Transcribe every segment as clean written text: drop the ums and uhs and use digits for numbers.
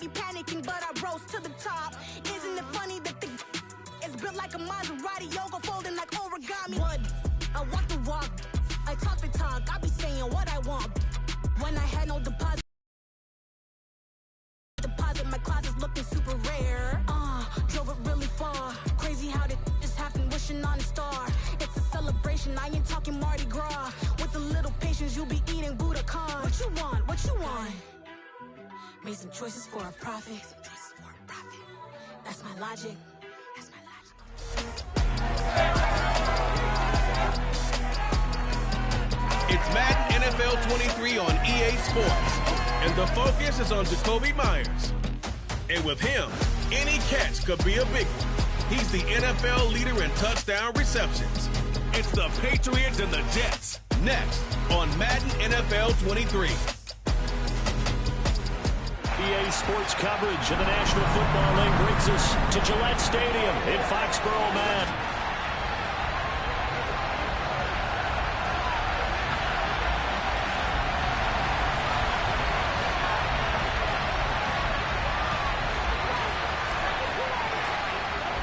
be panicking, but I rose to the top. Isn't it funny that the is built like a Maserati, yoga folding like origami? What? I walk the walk, I talk the talk, I be saying what I want. When I had no deposit, my closet's looking super rare. Drove it really far. Crazy how did this happen, wishing on a star. It's a celebration, I ain't talking Mardi Gras. With a little patience, you'll be eating Budokan. What you want? What you want? Made some choices for a profit. That's my logic. That's my logic. It's Madden NFL 23 on EA Sports. And the focus is on Jacoby Myers. And with him, any catch could be a big one. He's the NFL leader in touchdown receptions. It's the Patriots and the Jets. Next on Madden NFL 23. EA Sports coverage of the National Football League brings us to Gillette Stadium in Foxborough, Mass.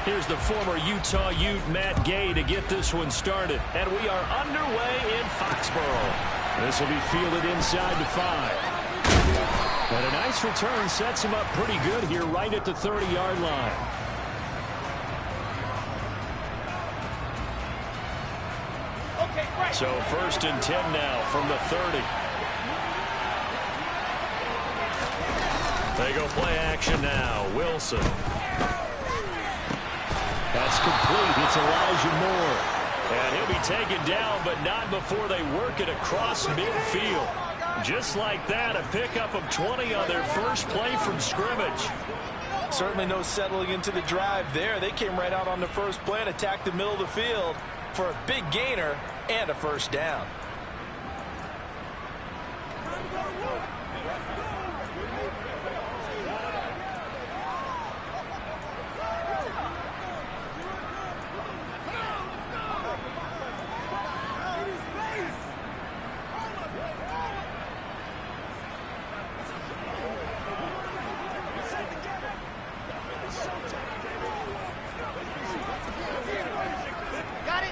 Here's the former Utah Ute Matt Gay to get this one started. And we are underway in Foxborough. This will be fielded inside the 5. And a nice return sets him up pretty good here right at the 30-yard line. So 1st and 10 now from the 30. They go play action now. Wilson. That's complete. It's Elijah Moore. And he'll be taken down, but not before they work it across midfield. Just like that, a pickup of 20 on their first play from scrimmage. Certainly no settling into the drive there. They came right out on the first play and attacked the middle of the field for a big gainer and a first down.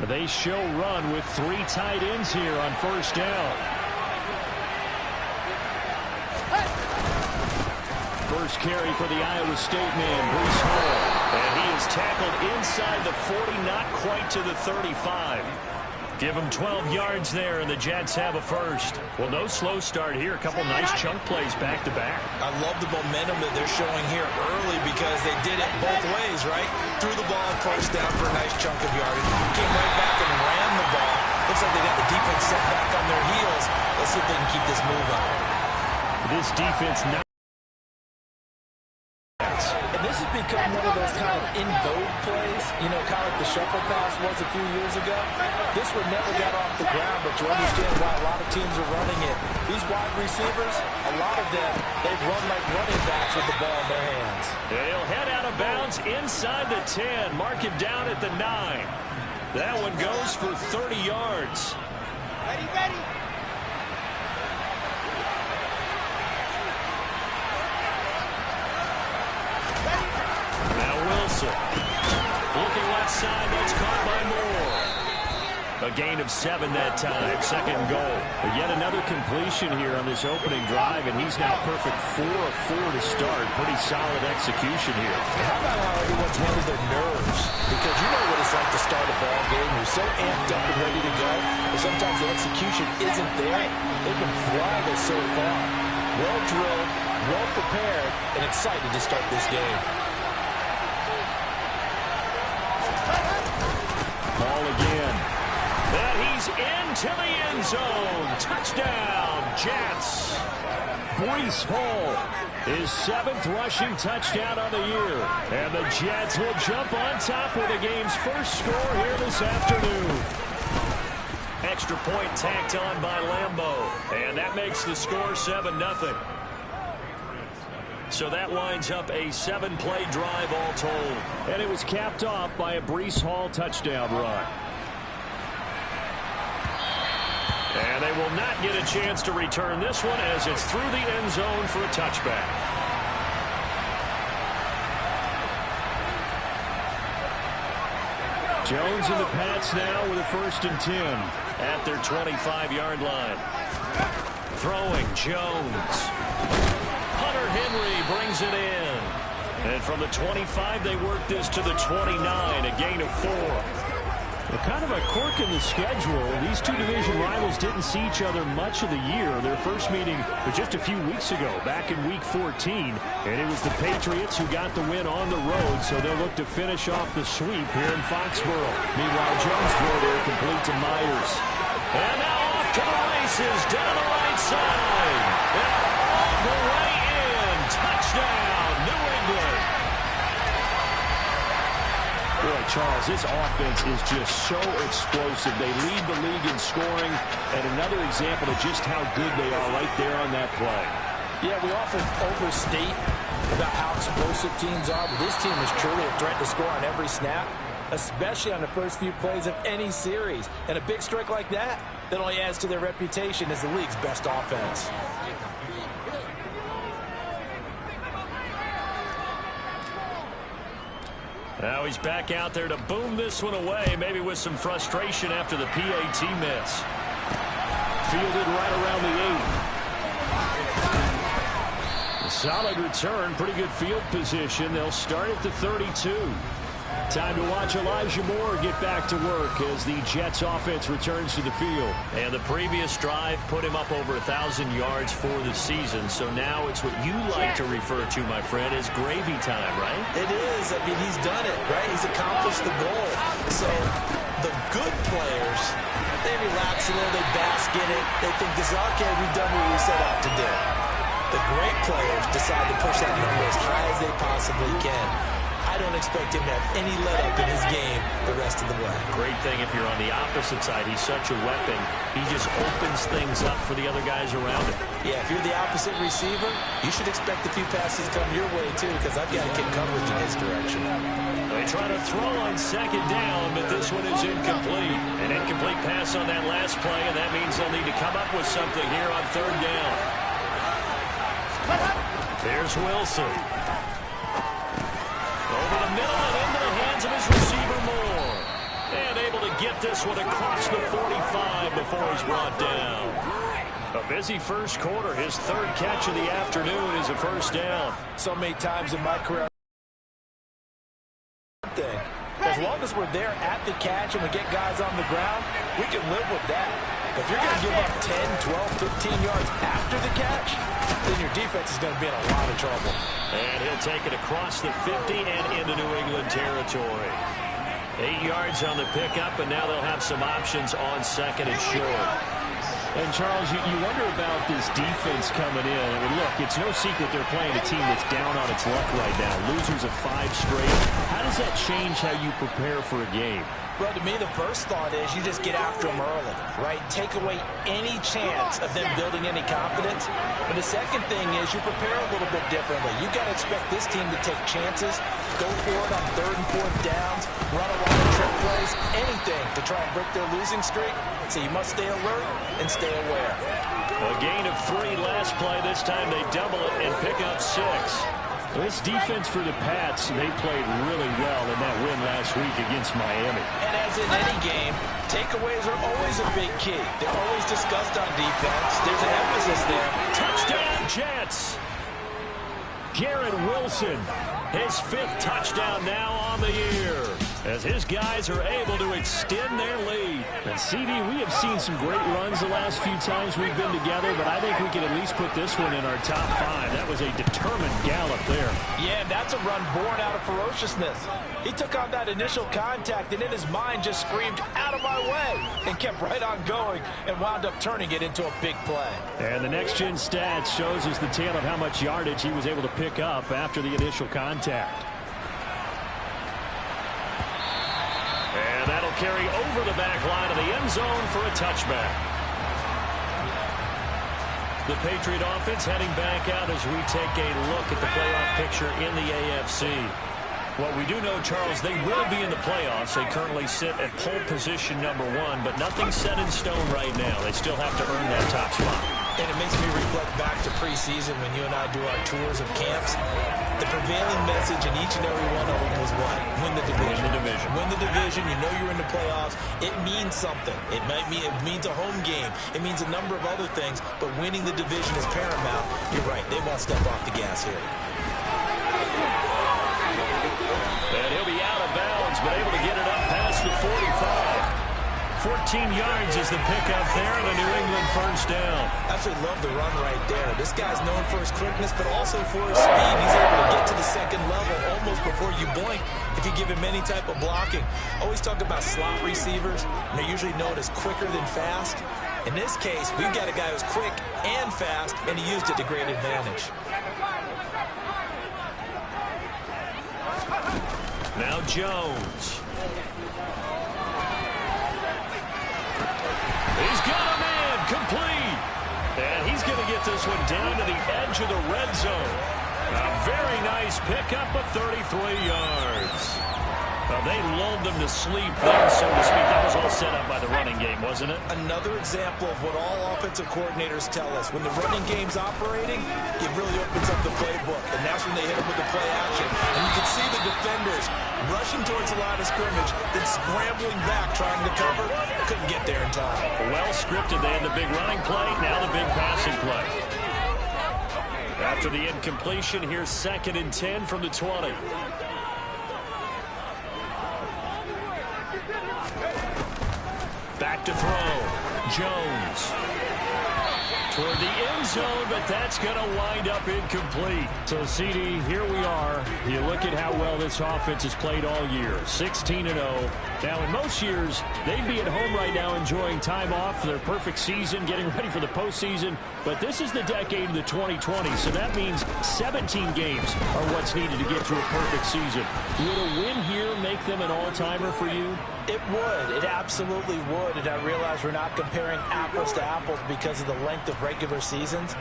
They show run with 3 tight ends here on first down. First carry for the Iowa State man, Breece Hall. And he is tackled inside the 40, not quite to the 35. Give him 12 yards there, and the Jets have a first. Well, no slow start here. A couple nice chunk plays back-to-back. I love the momentum that they're showing here early because they did it both ways, right? Threw the ball on first down for a nice chunk of yardage. Came right back and ran the ball. Looks like they got the defense set back on their heels. Let's see if they can keep this moving. This defense not. And this has become one of those kind of in vogue plays, you know, kind of like the shuffle pass was a few years ago. This one never got off the ground, but you understand why a lot of teams are running it. These wide receivers, a lot of them, they've run like running backs with the ball in their hands. He'll head out of bounds inside the 10. Mark him down at the 9. That one goes for 30 yards. Ready. Looking left side, that's caught by Moore. A gain of 7 that time, second goal. But yet another completion here on this opening drive, and he's now perfect 4 of 4 to start. Pretty solid execution here. How about how everyone's handled their nerves? Because you know what it's like to start a ball game. You're so amped up and ready to go, but sometimes the execution isn't there. They've been flawless so far. Well drilled, well prepared, and excited to start this game. Ball again. And he's into the end zone. Touchdown, Jets. Breece Hall, his 7th rushing touchdown on the year. And the Jets will jump on top with the game's first score here this afternoon. Extra point tacked on by Lambeau. And that makes the score 7-0. So that winds up a 7-play drive all told. And it was capped off by a Breece Hall touchdown run. And they will not get a chance to return this one as it's through the end zone for a touchback. Jones and the Pats now with a 1st and 10 at their 25-yard line. Throwing Jones. Hunter Henry brings it in. And from the 25, they work this to the 29, a gain of 4. Well, kind of a quirk in the schedule. These two division rivals didn't see each other much of the year. Their first meeting was just a few weeks ago, back in Week 14. And it was the Patriots who got the win on the road, so they'll look to finish off the sweep here in Foxborough. Meanwhile, Jones throw there complete to Myers. And now off to the races, down the right side. And all the way in. Touchdown, New England. Boy, Charles, this offense is just so explosive. They lead the league in scoring, and another example of just how good they are right there on that play. Yeah, we often overstate about how explosive teams are, but this team is truly a threat to score on every snap, especially on the first few plays of any series. And a big strike like that only adds to their reputation as the league's best offense. Now he's back out there to boom this one away, maybe with some frustration after the PAT miss. Fielded right around the 8. A solid return, pretty good field position. They'll start at the 32. Time to watch Elijah Moore get back to work as the Jets offense returns to the field. And the previous drive put him up over 1,000 yards for the season. So now it's what you like to refer to, my friend, as gravy time, right? It is. I mean, he's done it, right? He's accomplished the goal. So the good players, they relax a little, they bask in it. They think this is, okay, we've done what we set out to do. The great players decide to push that number as high as they possibly can. I don't expect him to have any let-up in his game the rest of the way. Great thing if you're on the opposite side. He's such a weapon. He just opens things up for the other guys around him. Yeah, if you're the opposite receiver, you should expect a few passes come your way, too, because I've got to get coverage in his direction. They try to throw on 2nd down, but this one is incomplete. An incomplete pass on that last play, and that means they'll need to come up with something here on 3rd down. There's Wilson. Over the middle and into the hands of his receiver Moore. And able to get this one across the 45 before he's brought down. A busy first quarter. His 3rd catch of the afternoon is a 1st down. So many times in my career, as long as we're there at the catch and we get guys on the ground, we can live with that. But if you're going to give up 10, 12, 15 yards after the catch, then your defense is going to be in a lot of trouble. And he'll take it across the 50 and into New England territory. 8 yards on the pickup, and now they'll have some options on 2nd and short. And, Charles, you wonder about this defense coming in. I mean, look, it's no secret they're playing a team that's down on its luck right now. Losers of 5 straight. How does that change how you prepare for a game? Well, to me, the first thought is you just get after them early, right? Take away any chance of them building any confidence. But the second thing is you prepare a little bit differently. You've got to expect this team to take chances, go for it on 3rd and 4th downs, run a lot of trick plays, anything to try and break their losing streak. So you must stay alert and stay aware. A gain of 3 last play. This time they double it and pick up 6. This defense for the Pats, they played really well in that win last week against Miami. And as in any game, takeaways are always a big key. They're always discussed on defense. There's an emphasis there. Touchdown, Jets! Garrett Wilson, his 5th touchdown now on the year, as his guys are able to extend their lead. And CD, we have seen some great runs the last few times we've been together, but I think we can at least put this one in our top 5. That was a determined gallop there. Yeah, that's a run born out of ferociousness. He took on that initial contact and in his mind just screamed, "Out of my way," and kept right on going and wound up turning it into a big play. And the next-gen stats shows us the tale of how much yardage he was able to pick up after the initial contact. And that'll carry over the back line of the end zone for a touchback. The Patriot offense heading back out as we take a look at the playoff picture in the AFC. Well, we do know, Charles, they will be in the playoffs. They currently sit at pole position number 1, but nothing's set in stone right now. They still have to earn that top spot. And it makes me reflect back to preseason when you and I do our tours of camps. The prevailing message in each and every one of them was what? Win the division. Win the division. Win the division. You know you're in the playoffs. It means something. It means a home game. It means a number of other things, but winning the division is paramount. You're right. They won't step off the gas here. And he'll be out of bounds, but able to get it up past the 45. 14 yards is the pickup there, and a New England first down. I absolutely love the run right there. This guy's known for his quickness, but also for his speed. He's able to get to the second level almost before you blink if you give him any type of blocking. Always talk about slot receivers, and they're usually known as quicker than fast. In this case, we've got a guy who's quick and fast, and he used it to great advantage. Now Jones. He's got a man complete. And he's going to get this one down to the edge of the red zone. A very nice pickup of 33 yards. They lulled them to sleep there, so to speak. That was all set up by the running game, wasn't it? Another example of what all offensive coordinators tell us. When the running game's operating, it really opens up the playbook. And that's when they hit them with the play action. And you can see the defenders rushing towards the line of scrimmage, then scrambling back, trying to cover. Couldn't get there in time. Well scripted. They had the big running play, now the big passing play. After the incompletion, here's 2nd and 10 from the 20. Back to throw. Jones. Toward the end zone, but that's going to wind up incomplete. So, CD, here we are. You look at how well this offense has played all year. 16-0. Now, in most years, they'd be at home right now enjoying time off for their perfect season, getting ready for the postseason. But this is the decade of the 2020s, so that means 17 games are what's needed to get to a perfect season. Would a win here make them an all-timer for you? It would. It absolutely would. And I realize we're not comparing apples to apples because of the length of regular seasons.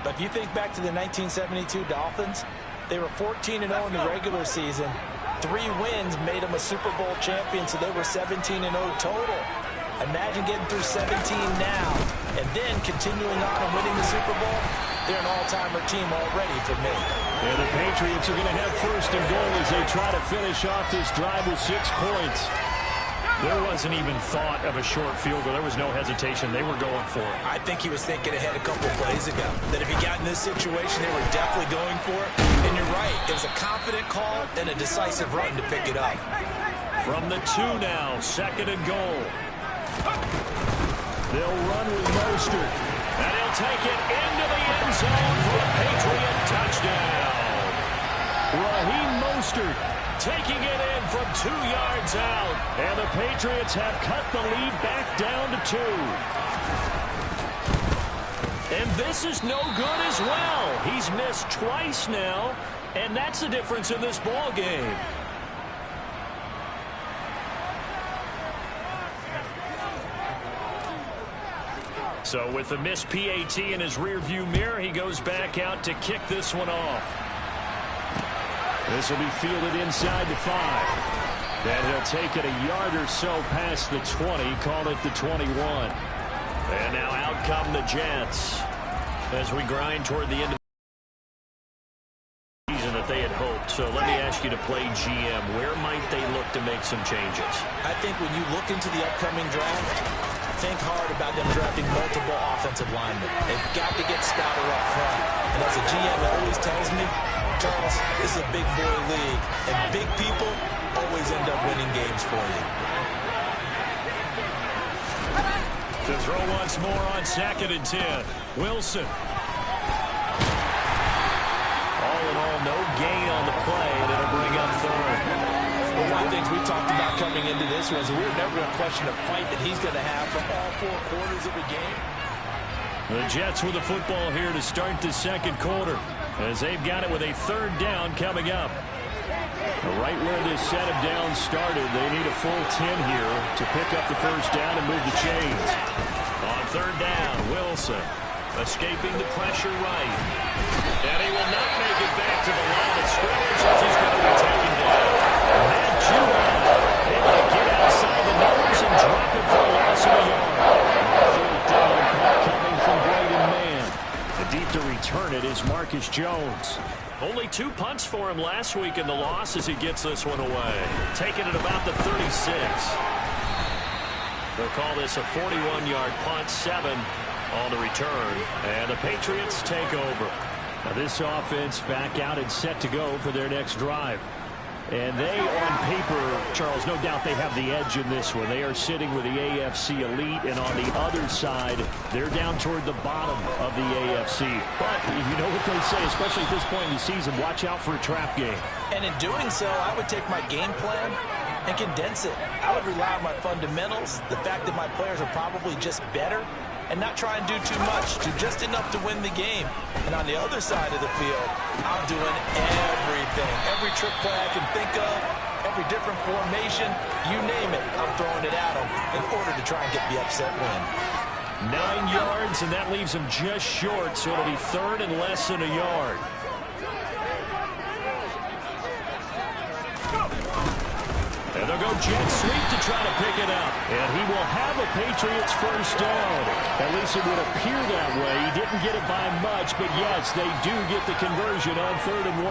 But if you think back to the 1972 Dolphins, they were 14-0 in the regular season. 3 wins made them a Super Bowl champion, so they were 17-0 total. Imagine getting through 17 now and then continuing on and winning the Super Bowl. They're an all-timer team already for me. Yeah, the Patriots are going to have 1st and goal as they try to finish off this drive with 6 points. There wasn't even thought of a short field goal. There was no hesitation. They were going for it. I think he was thinking ahead a couple plays ago. That if he got in this situation, they were definitely going for it. And you're right. It was a confident call and a decisive run to pick it up. From the 2 now, 2nd and goal. They'll run with Mostert. And he'll take it into the end zone for a Patriot touchdown. Raheem Mostert taking it in from 2 yards out. And the Patriots have cut the lead back down to 2. And this is no good as well. He's missed twice now, and that's the difference in this ball game. So with the missed PAT in his rearview mirror, he goes back out to kick this one off. This will be fielded inside the 5. And he'll take it a yard or so past the 20, call it the 21. And now out come the Jets as we grind toward the end of the season that they had hoped. So let me ask you to play GM. Where might they look to make some changes? I think when you look into the upcoming draft, think hard about them drafting multiple offensive linemen. They've got to get stouter up front. And as a GM always tells me, Charles, this is a big boy league, and big people always end up winning games for you. To throw once more on 2nd and 10. Wilson. All in all, no gain on the play, and it'll bring up 3rd. Well, one of the things we talked about coming into this was we were never going to question the fight that he's going to have from all 4 quarters of the game. The Jets with the football here to start the 2nd quarter, as they've got it with a 3rd down coming up. Right where this set of downs started, they need a full 10 here to pick up the 1st down and move the chains. On 3rd down, Wilson escaping the pressure right. And he will not make it back to the line of scrimmage as he's going to be taken down. Matt Judon able to get outside the numbers and drop it for a loss of a yard. 3rd down coming from Braden Mann. 2 punts for him last week in the loss as he gets this one away. Taking it about the 36. They'll call this a 41-yard punt, 7 on the return. And the Patriots take over. Now this offense back out and set to go for their next drive. And they, on paper, Charles, no doubt they have the edge in this one. They are sitting with the AFC elite, and on the other side, they're down toward the bottom of the AFC. But you know what they say, especially at this point in the season, watch out for a trap game. And in doing so, I would take my game plan and condense it. I would rely on my fundamentals, the fact that my players are probably just better, and not try and do too much, do just enough to win the game. And on the other side of the field, I'm doing everything. Every trick play I can think of, every different formation, you name it, I'm throwing it at them in order to try and get the upset win. 9 yards, and that leaves them just short, so it'll be third and less than a yard. And they'll go jet sweep to try to pick it up. And he will have a Patriots first down. At least it would appear that way. He didn't get it by much, but yes, they do get the conversion on 3rd and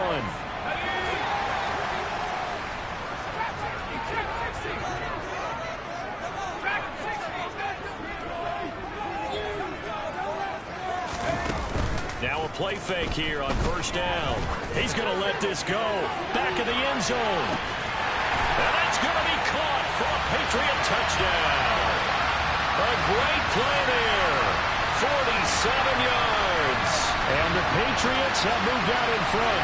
1. Now a play fake here on first down. He's going to let this go. Back of the end zone. And that's going to be caught for a Patriot touchdown. A great play there. 47 yards. And the Patriots have moved out in front.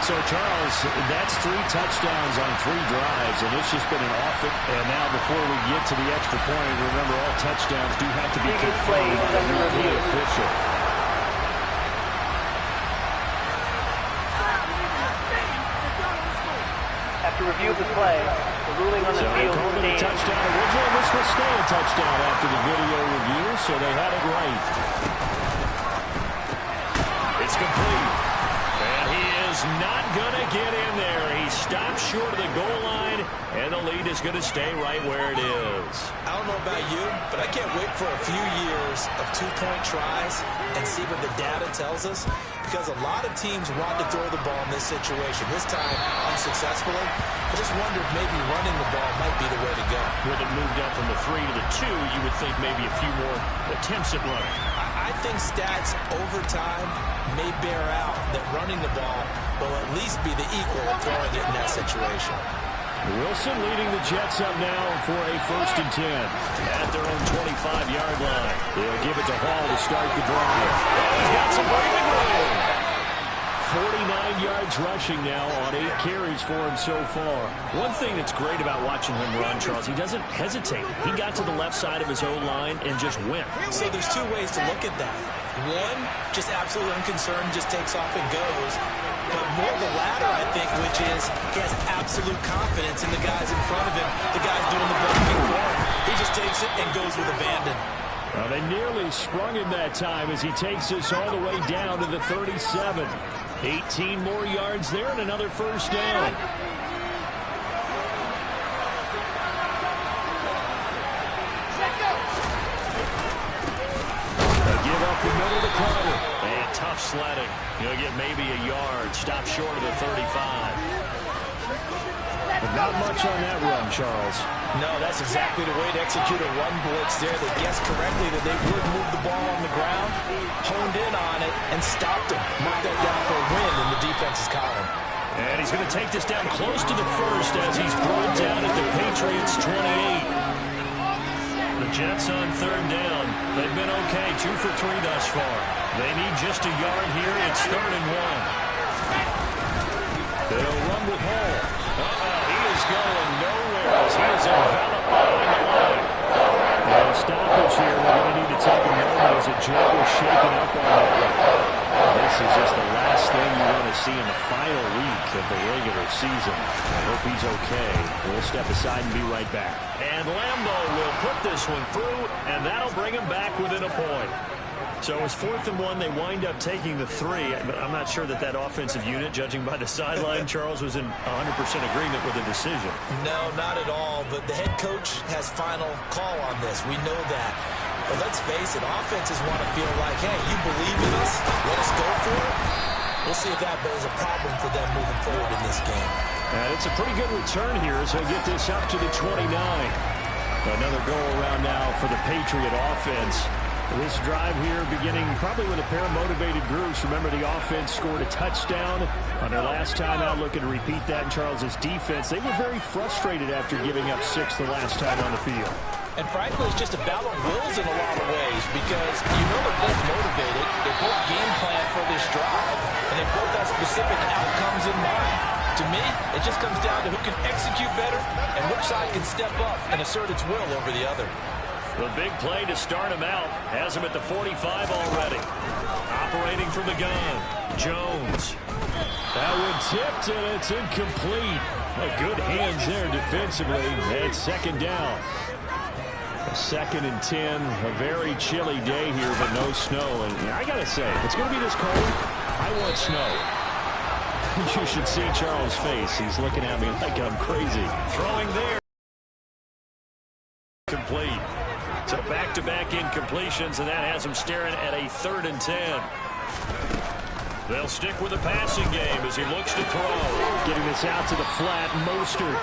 So, Charles, that's 3 touchdowns on 3 drives, and it's just been an awful. And now before we get to the extra point, remember all touchdowns do have to be confirmed by the review official. After review of the play, the ruling on the field called it a touchdown originally. This will stay a touchdown after the video review, so they had it right. It's complete. And he is not going to get in there. He stops short of the goal line, and the lead is going to stay right where it is. I don't know about you, but I can't wait for a few years of 2-point tries and see what the data tells us, because a lot of teams want to throw the ball in this situation. This time, unsuccessfully. I just wonder if maybe running the ball might be the way to go. With it moved up from the 3 to the 2, you would think maybe a few more attempts at running. I think stats over time may bear out that running the ball will at least be the equal of throwing it in that situation. Wilson leading the Jets up now for a 1st and 10 at their own 25-yard line. They'll give it to Hall to start the drive. He's got some breathing room. 49 yards rushing now on 8 carries for him so far. One thing that's great about watching him run, Charles, he doesn't hesitate. He got to the left side of his O-line and just went. So there's 2 ways to look at that. One, just absolutely unconcerned, just takes off and goes. But more the latter, I think, which is he has absolute confidence in the guys in front of him, the guys doing the blocking for him. He just takes it and goes with abandon. Well, they nearly sprung him that time as he takes this all the way down to the 37. 18 more yards there and another first down. They give up the middle to Carter. And tough sledding. He'll get maybe a yard. Stop short of the 35. But not much on that run, Charles. No, that's exactly the way to execute a run blitz there. They guessed correctly that they would move the ball on the ground, honed in on it, and stopped him. Marked that down for a win in the defense's column. And he's going to take this down close to the 1st as he's brought down at the Patriots' 28. The Jets on 3rd down. They've been okay, 2 for 3 thus far. They need just a yard here. It's 3rd and 1. They'll run with Hall. He is going nowhere as he is enveloped behind the line. And stoppage here. We're going to need to take a moment as a jet was shaken up on that one. This is just the last thing you want to see in the final week of the regular season. I hope he's okay. We'll step aside and be right back. And Lambo will put this one through, and that'll bring him back within a point. So it was 4th and 1. They wind up taking the 3. But I'm not sure that offensive unit, judging by the sideline, Charles, was in 100% agreement with the decision. No, not at all. But the head coach has final call on this. We know that. But let's face it, offenses want to feel like, hey, you believe in us, let us go for it. We'll see if that is a problem for them moving forward in this game. And it's a pretty good return here as he'll get this up to the 29. Another goal around now for the Patriot offense. This drive here beginning probably with a pair of motivated groups. Remember, the offense scored a touchdown on their last time out. Looking to repeat that in Charles's defense. They were very frustrated after giving up 6 the last time on the field. And frankly, it's just a battle of wills in a lot of ways because you know they're both motivated. They both game plan for this drive, and they both have specific outcomes in mind. To me, it just comes down to who can execute better and which side can step up and assert its will over the other. The big play to start him out. Has him at the 45 already. Operating from the gun. Jones. That one tipped, and it's incomplete. Good hands there defensively. And second down. A 2nd and 10. A very chilly day here, but no snow. And I got to say, if it's going to be this cold, I want snow. You should see Charles' face. He's looking at me like I'm crazy. Throwing there. Complete. So back-to-back incompletions, and that has him staring at a 3rd and 10. They'll stick with the passing game as he looks to throw. Getting this out to the flat, Mostert.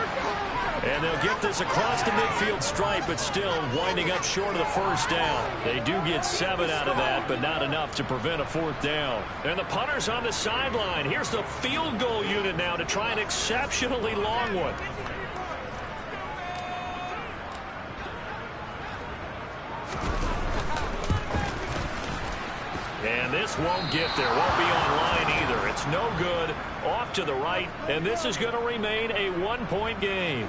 And they'll get this across the midfield stripe, but still winding up short of the first down. They do get 7 out of that, but not enough to prevent a 4th down. And the punter's on the sideline. Here's the field goal unit now to try an exceptionally long one. And this won't get there. Won't be online either. It's no good. Off to the right. And this is going to remain a 1-point game.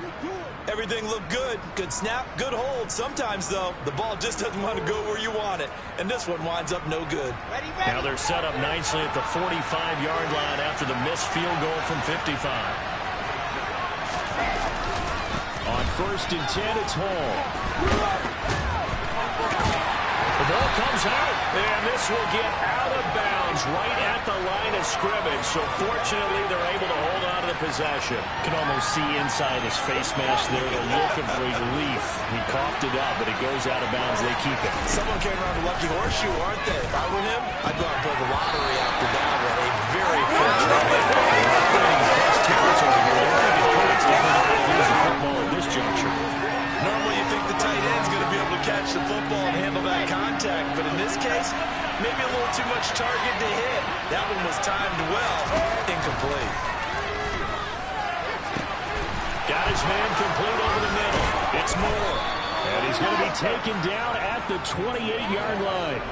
Everything looked good. Good snap, good hold. Sometimes, though, the ball just doesn't want to go where you want it. And this one winds up no good. Now they're set up nicely at the 45-yard line after the missed field goal from 55. On 1st and 10, it's Hall. The ball comes out, and this will get out of bounds right at the line of scrimmage. So fortunately, they're able to hold on to the possession. You can almost see inside his face mask there the look of relief. He coughed it up, but it goes out of bounds. They keep it. Someone came around a lucky horseshoe, aren't they? If I were him, I'd go out and play the lottery after that one. A very fortunate territory here. They're thinking points to lose the football at this juncture. Normally, you think the tight end's going to be able to catch the football and handle that contact, but in this case, maybe a little too much target to hit. That one was timed well. Incomplete. Got his man complete over the middle. It's Moore. And he's going to be taken down at the 28-yard line.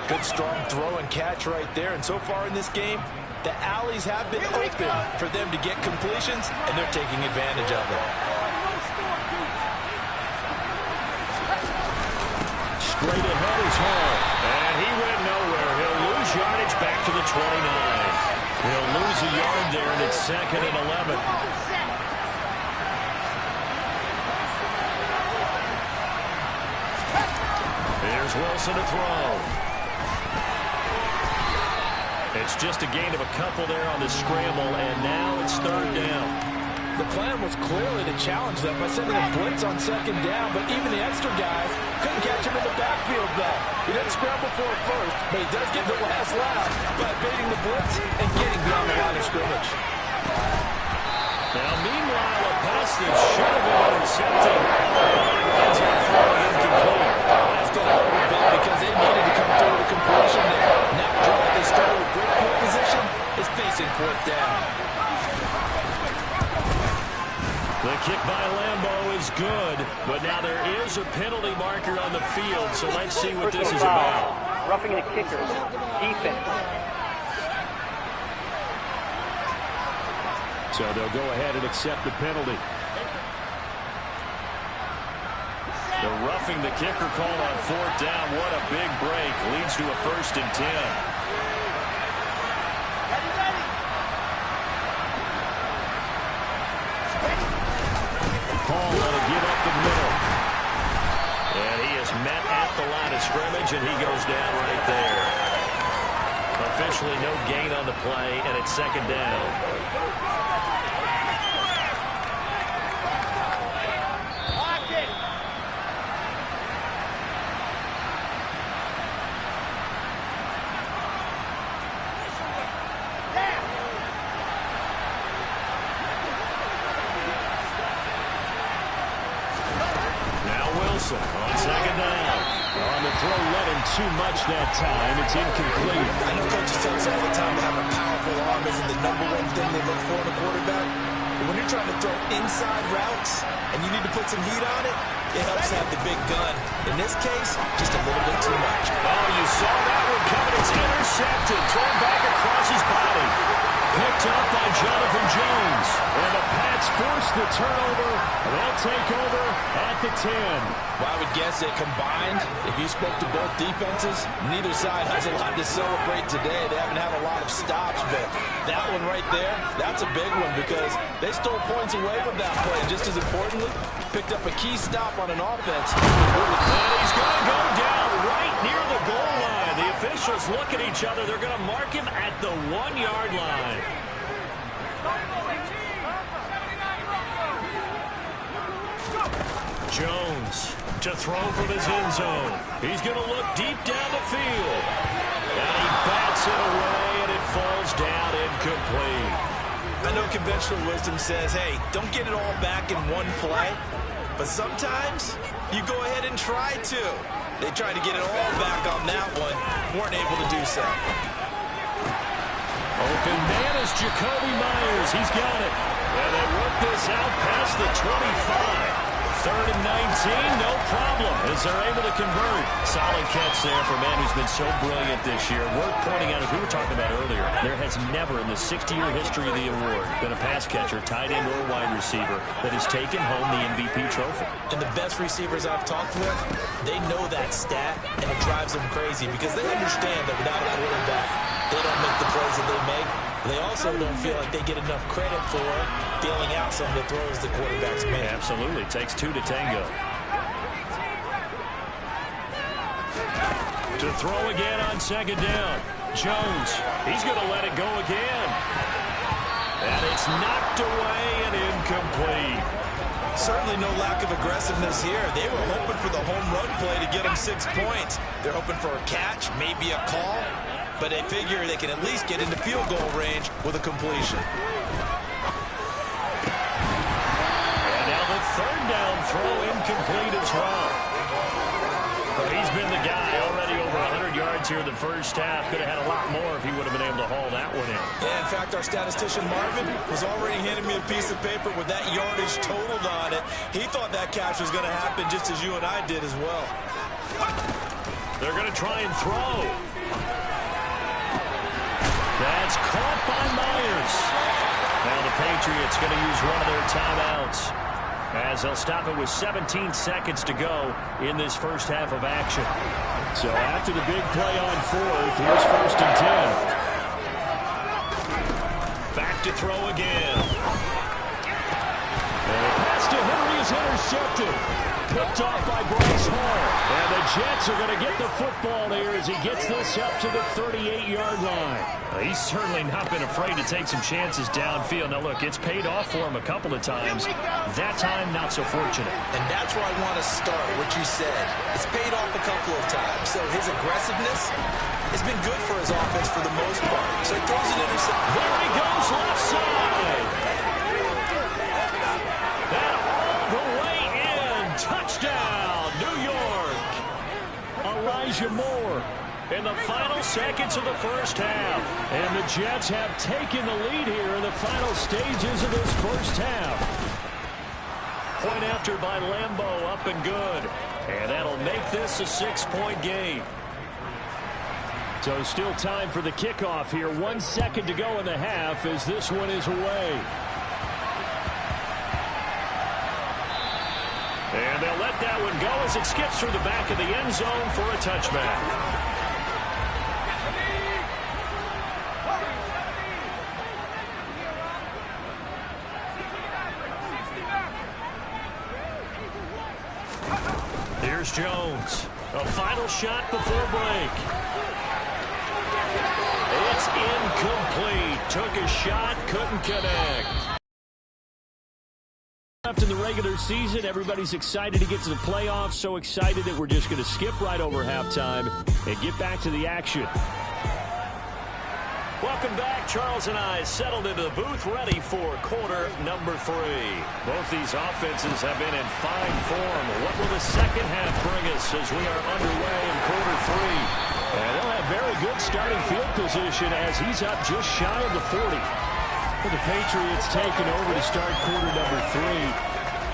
Good strong throw and catch right there. And so far in this game, the alleys have been open for them to get completions, and they're taking advantage of it. Straight ahead is Hall. And he went nowhere. He'll lose yardage back to the 29. He'll lose a yard there, and it's 2nd and 11. Here's Wilson to throw. It's just a gain of a couple there on the scramble, and now it's 3rd down. The plan was clearly to challenge them by sending a blitz on 2nd down, but even the extra guys couldn't catch him in the backfield, though. He didn't scramble for it first, but he does get the last laugh by baiting the blitz and getting beyond the line of scrimmage. Now, meanwhile, a pass that should have been intercepted ends up falling incomplete. Left it a little bit because they needed to come through the completion there. Now, drive they started with great field position is facing 4th down. The kick by Lambeau is good, but now there is a penalty marker on the field, so let's see what this is about. Roughing the kicker. Defense. So they'll go ahead and accept the penalty. The roughing the kicker called on 4th down. What a big break. Leads to a 1st and 10. Paul let it give up the middle. And he is met at the line of scrimmage, and he goes down right there. Officially no gain on the play, and it's 2nd down. too much that time. It's incomplete. I know coaches tell us all the time that having a powerful arm isn't the #1 thing they look for in a quarterback. But when you're trying to throw inside routes and you need to put some heat on it, it helps to have the big gun. In this case, just a little bit too much. Oh, you saw that one coming. It's intercepted. Thrown back across his body. Picked up by Jonathan Jones. And the Pats force the turnover. They'll take over at the 10. Well, I would guess that combined, if you spoke to both defenses, neither side has a lot to celebrate today. They haven't had a lot of stops, but that one right there, that's a big one because they stole points away with that play. Just as importantly, picked up a key stop on an offense. And he's going to go down right near the goal line. The officials look at each other. They're going to mark him at the 1-yard line. Jones to throw from his end zone. He's going to look deep down the field. And he bats it away, and it falls down incomplete. I know conventional wisdom says, hey, don't get it all back in one play. But sometimes you go ahead and try to. They tried to get it all back on that one. Weren't able to do so. Open man is Jacoby Myers. He's got it. And they work this out past the 25. 3rd and 19, no problem, as they're able to convert. Solid catch there for a man who's been so brilliant this year. Worth pointing out, as we were talking about earlier, there has never in the 60-year history of the award been a pass catcher, tight end, or wide receiver that has taken home the MVP trophy. And the best receivers I've talked with, they know that stat, and it drives them crazy because they understand that without a quarterback, they don't make the plays that they make. They also don't feel like they get enough credit for dealing out some of the throws the quarterbacks make. Absolutely. Takes 2 to tango. To throw again on 2nd down. Jones. He's going to let it go again. And it's knocked away and incomplete. Certainly no lack of aggressiveness here. They were hoping for the home run play to get them 6 points. They're hoping for a catch, maybe a call. But they figure they can at least get into field goal range with a completion. And now the 3rd down throw incomplete as well. But he's been the guy already over 100 yards here in the first half. Could have had a lot more if he would have been able to haul that one in. Yeah, in fact, our statistician Marvin was already handing me a piece of paper with that yardage totaled on it. He thought that catch was going to happen just as you and I did as well. They're going to try and throw. That's caught by Myers. Now the Patriots going to use one of their timeouts as they'll stop it with 17 seconds to go in this first half of action. So after the big play on 4th, here's 1st and 10. Back to throw again. And the pass to Henry is intercepted. Picked off by Bryce Hall. And the Jets are going to get the football here as he gets this up to the 38-yard line. He's certainly not been afraid to take some chances downfield. Now, look, it's paid off for him a couple of times. That time, not so fortunate. And that's where I want to start, what you said. It's paid off a couple of times. So his aggressiveness has been good for his offense for the most part. So he throws an interception. There he goes, left side. That all the way in. Touchdown, New York. Elijah Moore. In the final seconds of the first half. And the Jets have taken the lead here in the final stages of this first half. Point after by Lambeau, up and good. And that'll make this a 6-point game. So still time for the kickoff here. 1 second to go in the half as this one is away. And they'll let that one go as it skips through the back of the end zone for a touchback. Here's Jones. A final shot before break. It's incomplete. Took a shot, couldn't connect. Left in the regular season, everybody's excited to get to the playoffs. So excited that we're just going to skip right over halftime and get back to the action. Welcome back. Charles and I settled into the booth ready for quarter number 3. Both these offenses have been in fine form. What will the second half bring us as we are underway in quarter 3? And they'll have very good starting field position as he's up just shy of the 40. With the Patriots taking over to start quarter number 3.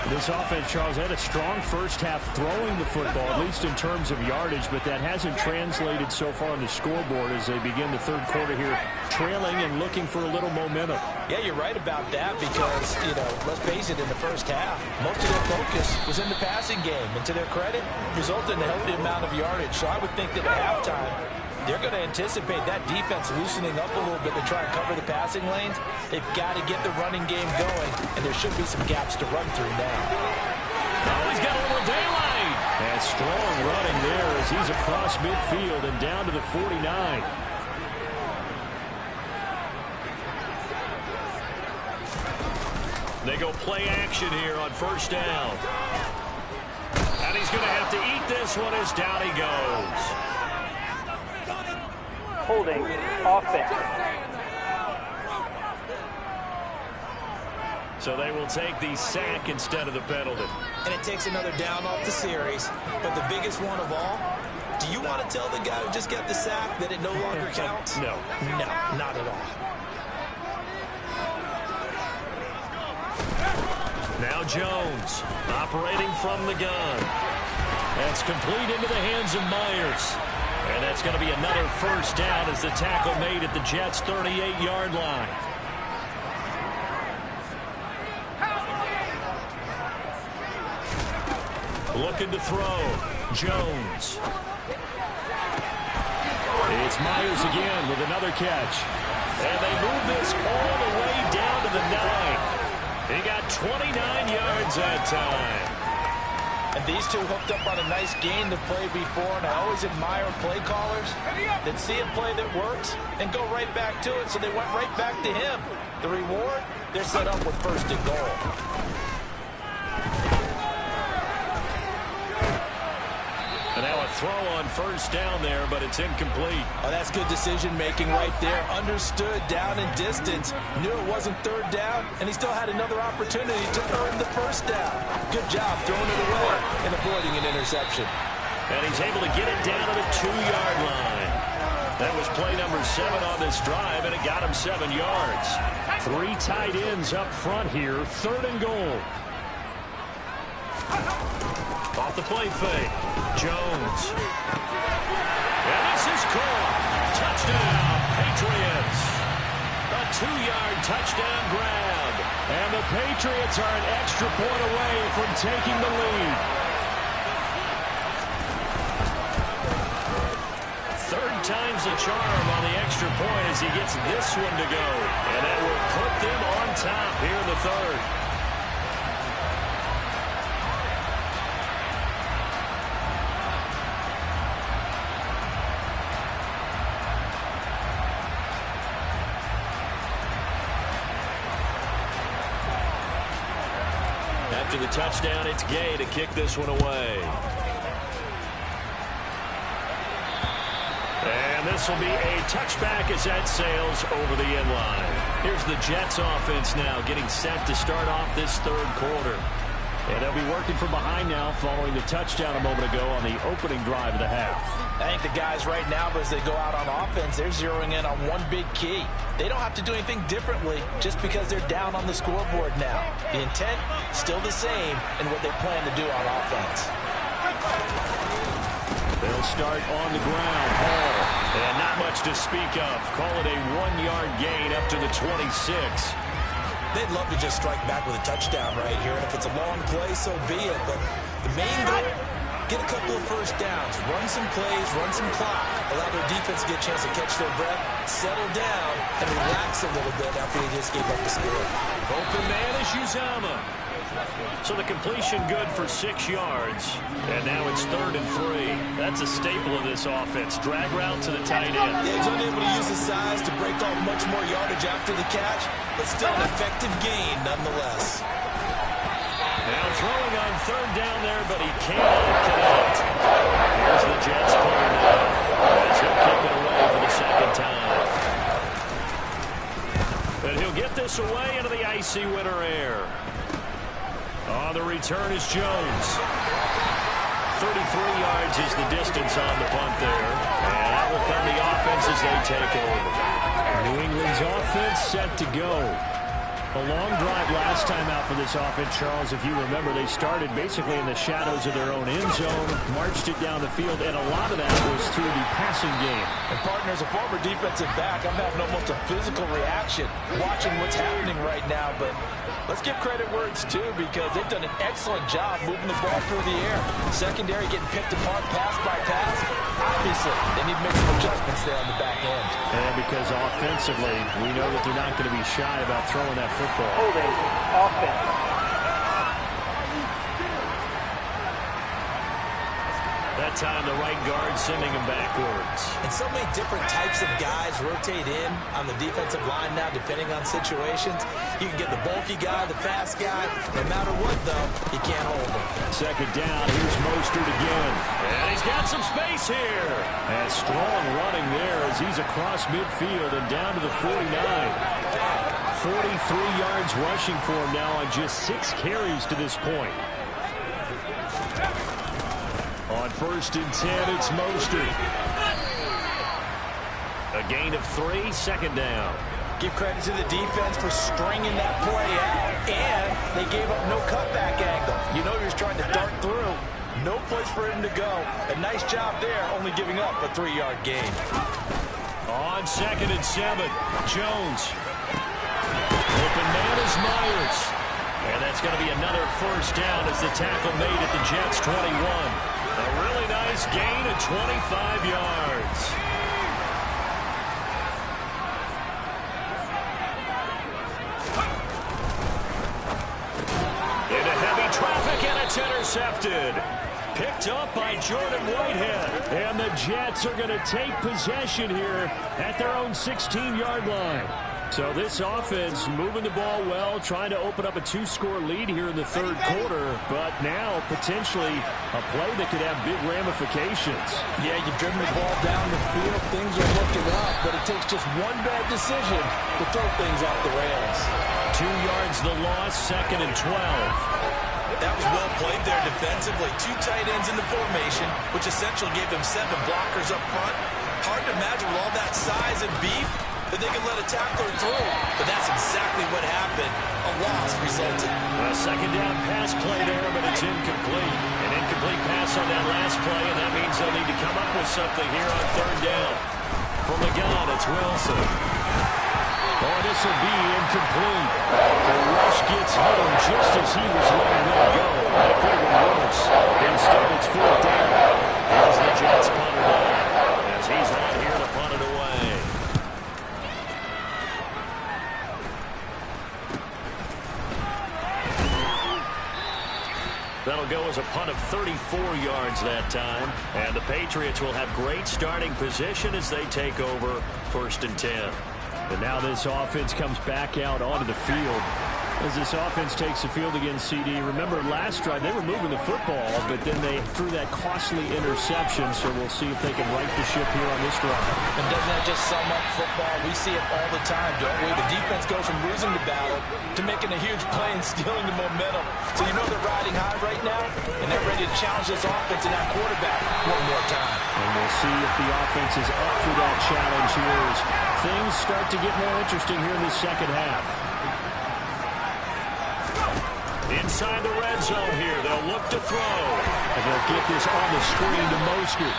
This offense, Charles, had a strong first half throwing the football, at least in terms of yardage, but that hasn't translated so far on the scoreboard as they begin the third quarter here, trailing and looking for a little momentum. Yeah, you're right about that because, let's face it, in the first half, most of their focus was in the passing game. And to their credit, resulted in a healthy amount of yardage. So I would think that at halftime, they're going to anticipate that defense loosening up a little bit to try and cover the passing lanes. They've got to get the running game going, and there should be some gaps to run through now. Oh, he's got a little daylight. And strong running there as he's across midfield and down to the 49. They go play action here on first down. And he's going to have to eat this one as down he goes. Holding offense. So they will take the sack instead of the penalty. And it takes another down off the series. But the biggest one of all, do you want to tell the guy who just got the sack that it no longer counts? No. No, not at all. Now Jones operating from the gun. That's complete into the hands of Myers. And that's going to be another first down as the tackle made at the Jets' 38-yard line. Looking to throw. Jones. It's Myers again with another catch. And they move this all the way down to the 9. He got 29 yards that time. And these two hooked up on a nice gain to play before, and I always admire play callers that see a play that works and go right back to it, so they went right back to him. The reward, they're set up with first and goal. And now a throw on first down there, but it's incomplete. Oh, that's good decision-making right there. Understood down and distance. Knew it wasn't third down, and he still had another opportunity to earn the first down. Good job throwing it away and avoiding an interception. And he's able to get it down to the 2-yard line. That was play number 7 on this drive, and it got him 7 yards. 3 tight ends up front here, third and goal. Off the play fake. Jones. And this is caught. Touchdown, Patriots. A 2-yard touchdown grab. And the Patriots are an extra point away from taking the lead. Third time's the charm on the extra point as he gets this one to go. And that will put them on top here in the third. After the touchdown, it's Gay to kick this one away. And this will be a touchback as that sails over the end line. Here's the Jets offense now getting set to start off this third quarter. And they'll be working from behind now following the touchdown a moment ago on the opening drive of the half. I think the guys right now, as they go out on offense, they're zeroing in on one big key. They don't have to do anything differently just because they're down on the scoreboard now. The intent, still the same in what they plan to do on offense. They'll start on the ground. Hall. And not much to speak of. Call it a 1-yard gain up to the 26. They'd love to just strike back with a touchdown right here. And if it's a long play, so be it. But the main goal, get a couple of first downs, run some plays, run some clock, allow their defense to get a chance to catch their breath, settle down, and relax a little bit after they just gave up the score. Open man is Uzama. So the completion good for 6 yards. And now it's 3rd and 3. That's a staple of this offense. Drag route to the tight end. Yeah, he's unable to use his size to break off much more yardage after the catch, but still an effective gain nonetheless. Now throwing on 3rd down there, but he cannot connect. Here's the Jets player now as he'll kick it away for the second time. get this away into the icy winter air. On the return is Jones. 33 yards is the distance on the punt there. And that will come the offense as they take over. New England's offense set to go. A long drive last time out for this offense, Charles. If you remember, they started basically in the shadows of their own end zone, marched it down the field, and a lot of that was through the passing game. And partner, as a former defensive back, I'm having almost a physical reaction watching what's happening right now. But let's give credit where it's due, because they've done an excellent job moving the ball through the air. Secondary getting picked apart pass by pass. Obviously, they need to make some adjustments there on the back end. And because offensively, we know that they're not going to be shy about throwing that football. Holding offense. That time, the right guard sending him backwards. And so many different types of guys rotate in on the defensive line now, depending on situations. You can get the bulky guy, the fast guy. No matter what, though, you can't hold him. Second down, here's Mostert again. And he's got some space here. And strong running there as he's across midfield and down to the 49. 43 yards rushing for him now on just 6 carries to this point. On 1st and 10, it's Mostert. A gain of 3, second down. Give credit to the defense for stringing that play out, and they gave up no cutback angle. You know he was trying to dart through. No place for him to go. A nice job there, only giving up a 3-yard gain. On 2nd and 7, Jones. Open man is Myers. And that's going to be another first down as the tackle made at the Jets' 21. A really nice gain of 25 yards. Into heavy traffic, and it's intercepted. Picked up by Jordan Whitehead. And the Jets are going to take possession here at their own 16-yard line. So this offense moving the ball well, trying to open up a 2-score lead here in the 3rd quarter, but now potentially a play that could have big ramifications. Yeah, you've driven the ball down the field, things are looking up, but it takes just one bad decision to throw things off the rails. 2 yards the loss, 2nd and 12. That was well played there defensively. 2 tight ends in the formation, which essentially gave them 7 blockers up front. Hard to imagine with all that size and beef that they could let a tackler through. But that's exactly what happened. A loss resulted. A second down pass play there, but it's incomplete. An incomplete pass on that last play, and that means they'll need to come up with something here on 3rd down. From the gun, it's Wilson. Oh, this will be incomplete. The rush gets home just as he was letting that go. That could have been worse. Instead, it's 4th down. Here's the Jets punter down as he's on here to punt it away. That'll go as a punt of 34 yards that time. And the Patriots will have great starting position as they take over 1st and 10. And now this offense comes back out onto the field. As this offense takes the field against CD, remember last drive they were moving the football, but then they threw that costly interception, so we'll see if they can right the ship here on this drive. And doesn't that just sum up football? We see it all the time, don't we? The defense goes from losing the battle to making a huge play and stealing the momentum. So you know they're riding high right now, and they're ready to challenge this offense and that quarterback one more time. And we'll see if the offense is up for that challenge here as things start to get more interesting here in the second half. Inside the red zone here, they'll look to throw. And they'll get this on the screen to Mostert.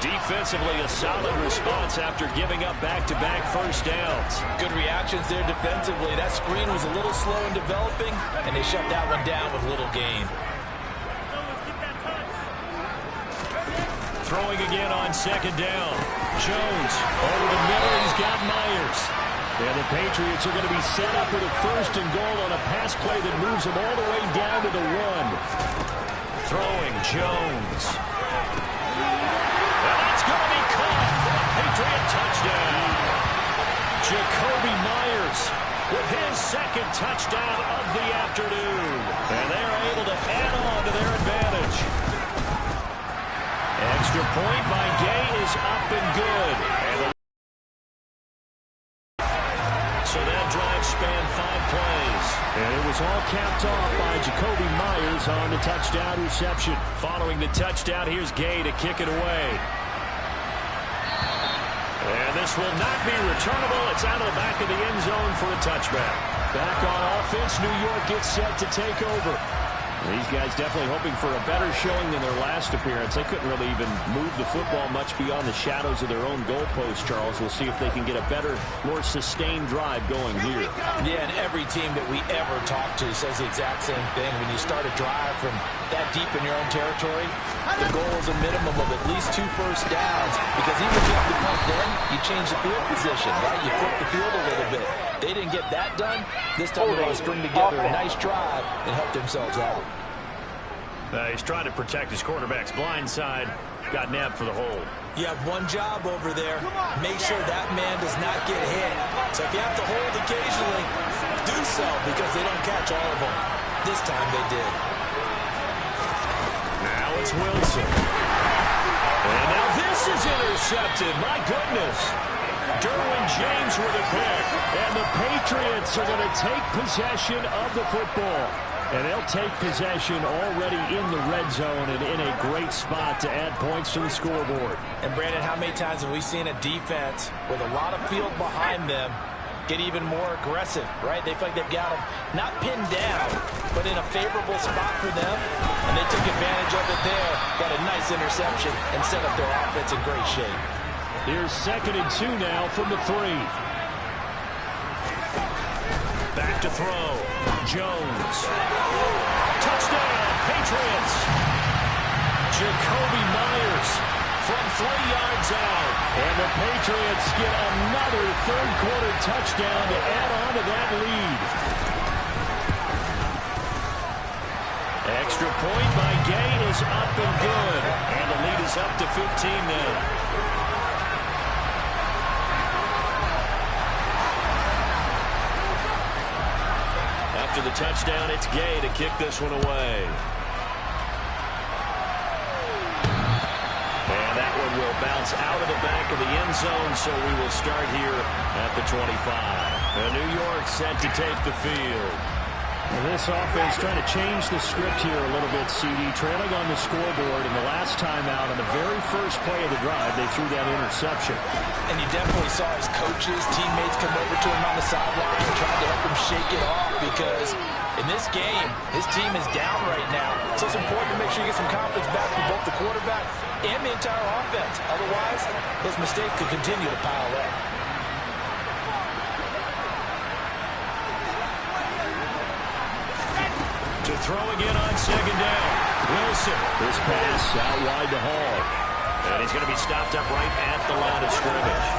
Defensively, a solid response after giving up back-to-back first downs. Good reactions there defensively. That screen was a little slow in developing, and they shut that one down with little gain. Throwing again on 2nd down. Jones over the middle. He's got Myers. And the Patriots are going to be set up with a 1st and goal on a pass play that moves them all the way down to the 1. Throwing Jones. And that's going to be caught for a Patriot touchdown. Jacoby Myers with his 2nd touchdown of the afternoon. And they're able to add on to their advantage. Extra point by Gay is up and good. And so that drive it's all capped off by Jacoby Myers on the touchdown reception. Following the touchdown, here's Gay to kick it away. And this will not be returnable. It's out of the back of the end zone for a touchback. Back on offense, New York gets set to take over. These guys definitely hoping for a better showing than their last appearance. They couldn't really even move the football much beyond the shadows of their own goalpost, Charles. We'll see if they can get a better, more sustained drive going here. Yeah, and every team that we ever talk to says the exact same thing. When you start a drive from that deep in your own territory, the goal is a minimum of at least 2 first downs, because even if you have to punt then, you change the field position, right? You flip the field a little bit. They didn't get that done. This time they want to string together a nice drive and help themselves out. He's trying to protect his quarterback's blind side. Got nabbed for the hold. You have one job over there. Make sure that man does not get hit. So if you have to hold occasionally, do so, because they don't catch all of them. This time they did. Now it's Wilson. And now this is intercepted. My goodness. Derwin James with a pick. And the Patriots are going to take possession of the football. And they'll take possession already in the red zone and in a great spot to add points to the scoreboard. And, Brandon, how many times have we seen a defense with a lot of field behind them get even more aggressive, right? They feel like they've got them not pinned down, but in a favorable spot for them. And they took advantage of it there, got a nice interception, and set up their offense in great shape. Here's 2nd and 2 now from the 3. Back to throw. Jones. Touchdown, Patriots. Jacoby Myers from 3 yards out. And the Patriots get another third-quarter touchdown to add on to that lead. Extra point by Gay is up and good. And the lead is up to 15 now. After the touchdown, it's Gay to kick this one away. And that one will bounce out of the back of the end zone, so we will start here at the 25. And New York set to take the field. And this offense trying to change the script here a little bit, CD. Trailing on the scoreboard, and the last time out on the very first play of the drive, they threw that interception. And you definitely saw his coaches, teammates come over to him on the sideline and tried to help him shake it off, because in this game, his team is down right now. So it's important to make sure you get some confidence back for both the quarterback and the entire offense. Otherwise, those mistakes could continue to pile up. To throw again on 2nd down. Wilson. This pass out wide to Hall. And he's going to be stopped up right at the line of scrimmage.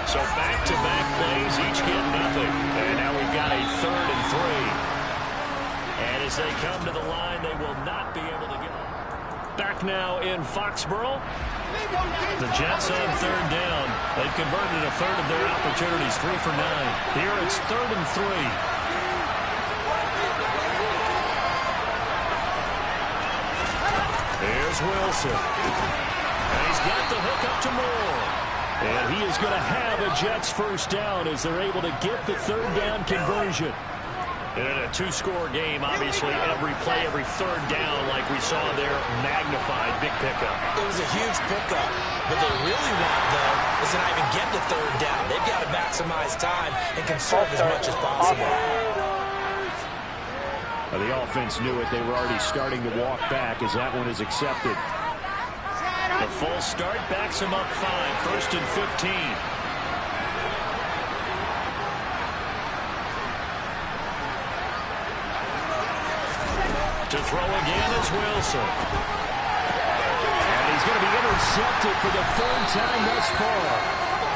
So back-to-back plays, each get nothing. And now we've got a 3rd and 3. And as they come to the line, they will not be able to get back now in Foxborough. The Jets on 3rd down. They've converted a third of their opportunities, 3 for 9. Here it's 3rd and 3. Here's Wilson. And he's got the hook up to Moore. And he is going to have a Jets first down as they're able to get the 3rd down conversion. And in a 2-score game, obviously every play, every 3rd down, like we saw there, magnified, big pickup. It was a huge pickup. What they really want, though, is to not even get the 3rd down. They've got to maximize time and conserve as much as possible. The offense knew it. They were already starting to walk back as that one is accepted. The full start backs him up 5. 1st and 15. To throw again is Wilson. And he's going to be intercepted for the 3rd time thus far.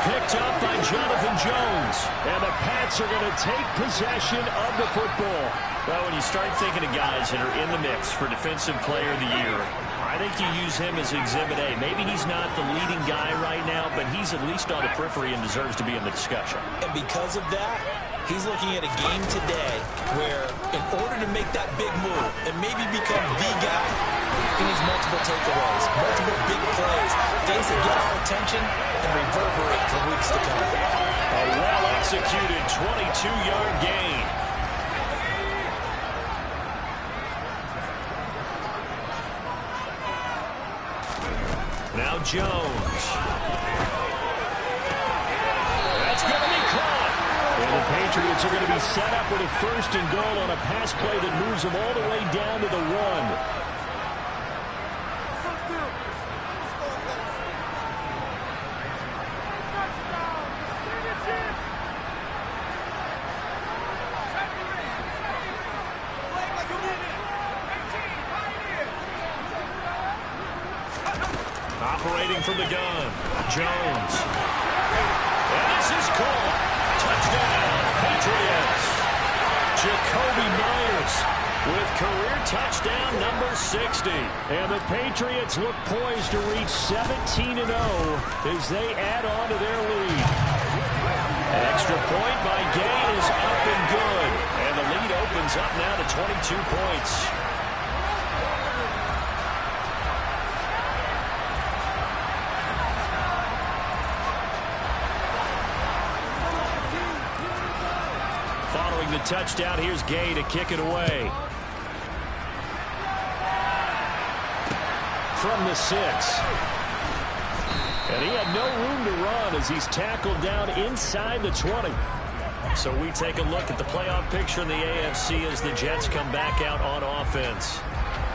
Picked up by Jonathan Jones. And the Pats are going to take possession of the football. Well, when you start thinking of guys that are in the mix for Defensive Player of the Year, I think you use him as Exhibit A. Maybe he's not the leading guy right now, but he's at least on the periphery and deserves to be in the discussion. And because of that, he's looking at a game today where in order to make that big move and maybe become the guy, he needs multiple takeaways, multiple big plays, things that get our attention and reverberate for weeks to come. A well-executed 22-yard gain. Jones. That's going to be caught. And the Patriots are going to be set up with a 1st and goal on a pass play that moves them all the way down to the 1. Operating from the gun, Jones. And this is caught. Touchdown, Patriots. Jacoby Myers with career touchdown number 60. And the Patriots look poised to reach 17-0 as they add on to their lead. Extra point by Gay is up and good. And the lead opens up now to 22 points. Following the touchdown, here's Gay to kick it away. From the 6. And he had no room to run as he's tackled down inside the 20. So we take a look at the playoff picture in the AFC as the Jets come back out on offense.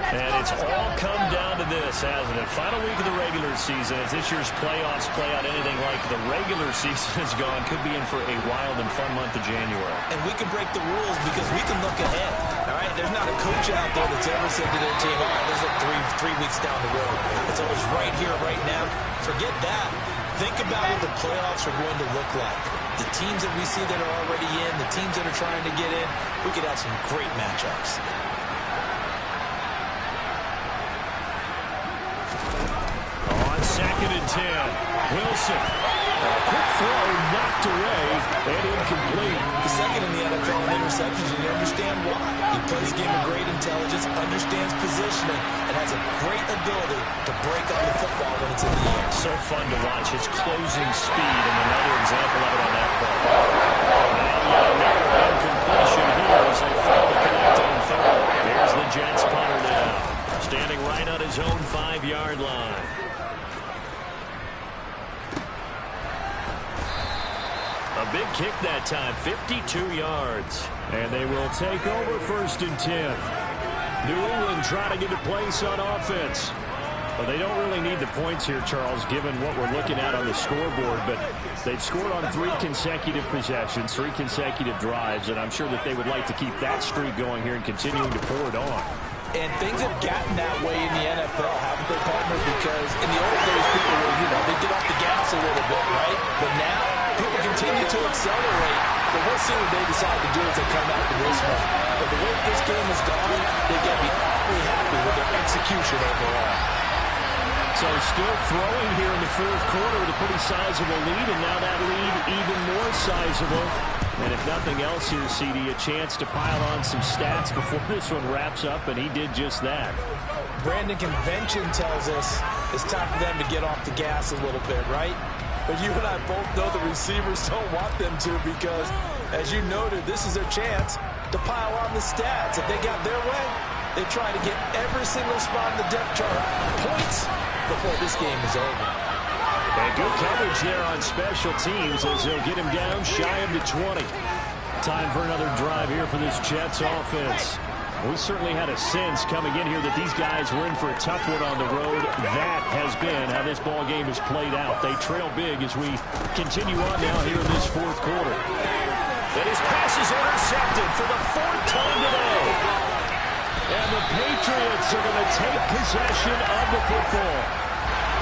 And it's all come down to this, hasn't it? Final week of the regular season. As this year's playoffs play out anything like the regular season has gone, could be in for a wild and fun month of January. And we can break the rules because we can look ahead. All right, there's not a coach out there that's ever said to their team, all right, let's look three weeks down the road. It's always right here, right now. Forget that. Think about what the playoffs are going to look like. The teams that we see that are already in, the teams that are trying to get in, we could have some great matchups. On 2nd and 10, Wilson. Quick throw knocked away and incomplete. The second in the NFL in interceptions, and you understand why. He plays a game of great intelligence, understands positioning, and has a great ability to break up the football when it's in the air. So fun to watch his closing speed, and another example of it on that play. Now another incompletion here as they fail to connect on 3rd. Here's the Jets punter now, standing right on his own 5-yard line. A big kick that time, 52 yards. And they will take over 1st and 10. New England trying to get a place on offense. Well, they don't really need the points here, Charles, given what we're looking at on the scoreboard. But they've scored on 3 consecutive possessions, 3 consecutive drives, and I'm sure that they would like to keep that streak going here and continuing to pour it on. And things have gotten that way in the NFL, haven't they, partners? Because in the old days, people were, they get off the gas a little bit, right? But now, people continue to accelerate. But we'll see what they decide to do as they come out to this one. But the way this game has gone, they got to be awfully happy with their execution overall. So still throwing here in the 4th quarter with a pretty sizable lead, and now that lead even more sizable. And if nothing else here, CD, a chance to pile on some stats before this one wraps up, and he did just that. Brandon, convention tells us it's time for them to get off the gas a little bit, right? But you and I both know the receivers don't want them to because, as you noted, this is their chance to pile on the stats. If they got their way, they try to get every single spot in the depth chart points before this game is over. And good coverage there on special teams as they'll get him down shy of the 20. Time for another drive here for this Jets offense. We certainly had a sense coming in here that these guys were in for a tough one on the road. That has been how this ball game has played out. They trail big as we continue on now here in this 4th quarter. And his pass is intercepted for the 4th time today. And the Patriots are going to take possession of the football.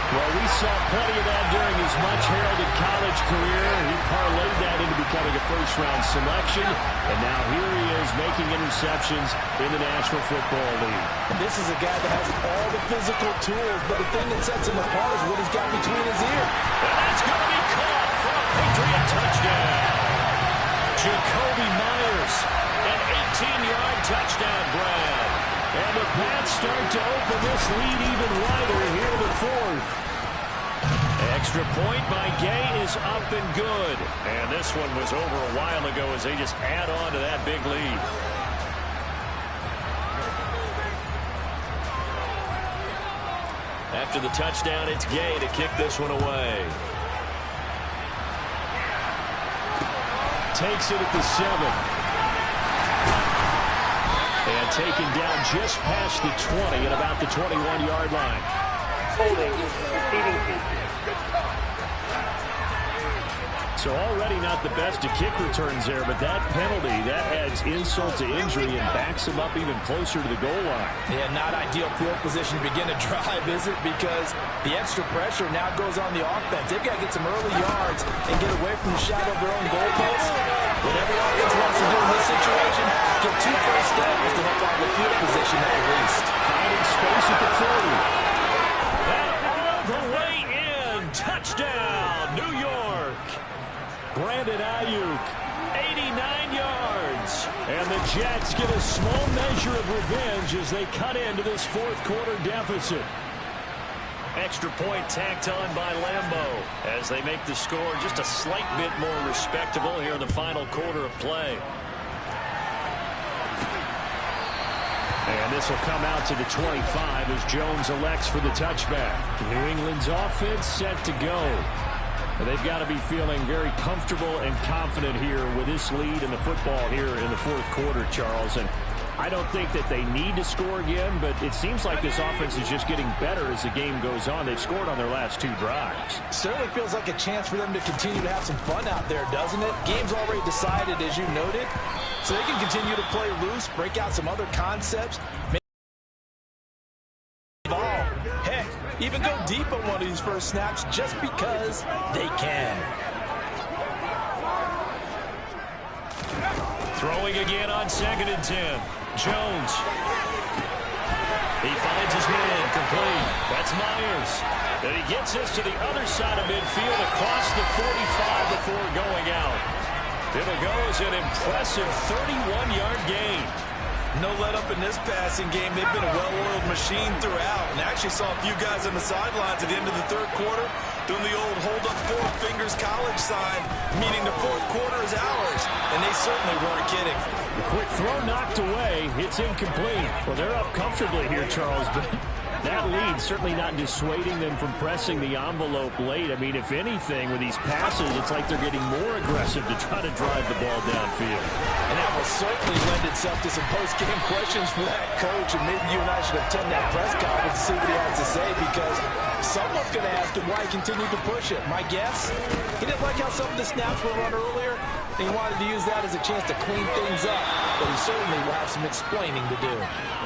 Well, we saw plenty of that during his much-heralded college career. He parlayed that into becoming a first-round selection. And now here he is making interceptions in the National Football League. And this is a guy that has all the physical tools, but the thing that sets him apart is what he's got between his ears. And that's going to be caught for a Patriot touchdown. Jacoby Myers, an 18-yard touchdown grab. And the Pats start to open this lead even wider here in the 4th. Extra point by Gay is up and good. And this one was over a while ago as they just add on to that big lead. After the touchdown, it's Gay to kick this one away. Takes it at the 7. And taken down just past the 20 at about the 21-yard line. Holding, receiving team. So already not the best of kick returns there, but that penalty, that adds insult to injury and backs him up even closer to the goal line. Yeah, not ideal field position to begin a drive, is it? Because the extra pressure now goes on the offense. They've got to get some early yards and get away from the shadow of their own goalposts. What every offense wants to do in this situation, get 2 first downs to help out the field position at the least. Finding space at the 30. And all the way in. Touchdown, New York. Brandon Ayuk, 89 yards. And the Jets get a small measure of revenge as they cut into this fourth-quarter deficit. Extra point tacked on by Lambeau as they make the score just a slight bit more respectable here in the final quarter of play. And this will come out to the 25 as Jones elects for the touchback. New England's offense set to go. They've got to be feeling very comfortable and confident here with this lead in the football here in the fourth quarter, Charles. And I don't think that they need to score again, but it seems like this offense is just getting better as the game goes on. They've scored on their last 2 drives. Certainly feels like a chance for them to continue to have some fun out there, doesn't it? Game's already decided, as you noted, so they can continue to play loose, break out some other concepts. Heck, even go deep on one of these first snaps just because they can. Throwing again on 2nd and 10. Jones. He finds his man complete. That's Myers. And he gets this to the other side of midfield across the 45 before going out. It'll go as an impressive 31-yard gain. No let up in this passing game. They've been a well-oiled machine throughout. And actually saw a few guys on the sidelines at the end of the third quarter doing the old hold up 4 fingers college sign, meaning the fourth quarter is ours. And they certainly weren't kidding. The quick throw knocked away. It's incomplete. Well, they're up comfortably here, Charles, but that lead certainly not dissuading them from pressing the envelope late. I mean, if anything, with these passes, it's like they're getting more aggressive to try to drive the ball downfield. And that will certainly lend itself to some post-game questions for that coach. And maybe you and I should attend that press conference to see what he has to say, because someone's going to ask him why he continued to push it. My guess, he didn't like how some of the snaps were run earlier, and he wanted to use that as a chance to clean things up. But he certainly will have some explaining to do.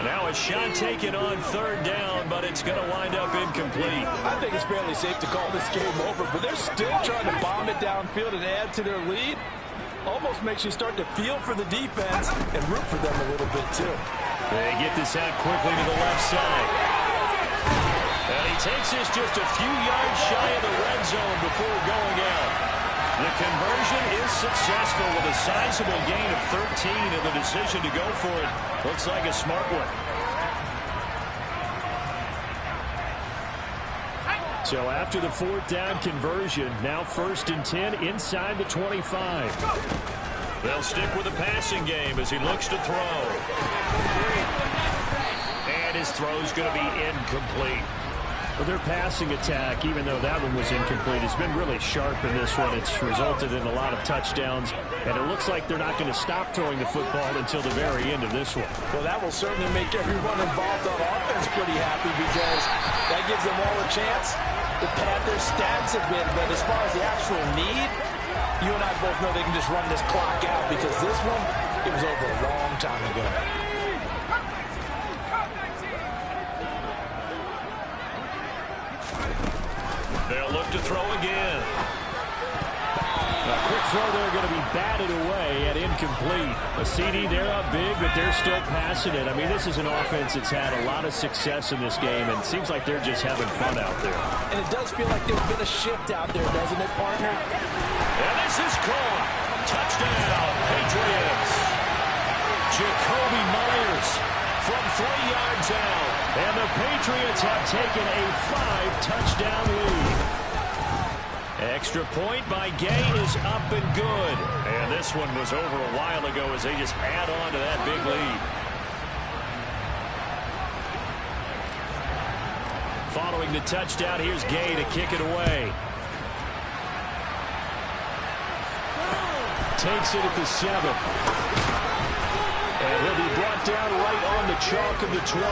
Now a shot taken on 3rd down, but it's going to wind up incomplete. I think it's fairly safe to call this game over, but they're still trying to bomb it downfield and add to their lead. Almost makes you start to feel for the defense and root for them a little bit, too. They get this out quickly to the left side. And he takes this just a few yards shy of the red zone before going out. The conversion is successful with a sizable gain of 13, and the decision to go for it looks like a smart one. So after the 4th down conversion, now 1st and 10 inside the 25. They'll stick with the passing game as he looks to throw. And his throw's going to be incomplete. Well, their passing attack, even though that one was incomplete, has been really sharp in this one. It's resulted in a lot of touchdowns, and it looks like they're not going to stop throwing the football until the very end of this one. Well, that will certainly make everyone involved on offense pretty happy, because that gives them all a chance to pad their stats a bit. But as far as the actual need, you and I both know they can just run this clock out, because this one, it was over a long time ago. They'll look to throw again. A quick throw there going to be batted away at incomplete. A CD, they're up big, but they're still passing it. I mean, this is an offense that's had a lot of success in this game, and it seems like they're just having fun out there. And it does feel like there's been a shift out there, doesn't it, partner? And this is caught. Touchdown, Patriots. Jacoby Myers from 3 yards out. And the Patriots have taken a 5-touchdown lead. Extra point by Gay is up and good. And this one was over a while ago as they just add on to that big lead. Following the touchdown, here's Gay to kick it away. Takes it at the 7. And he'll be brought down right on the chalk of the 20.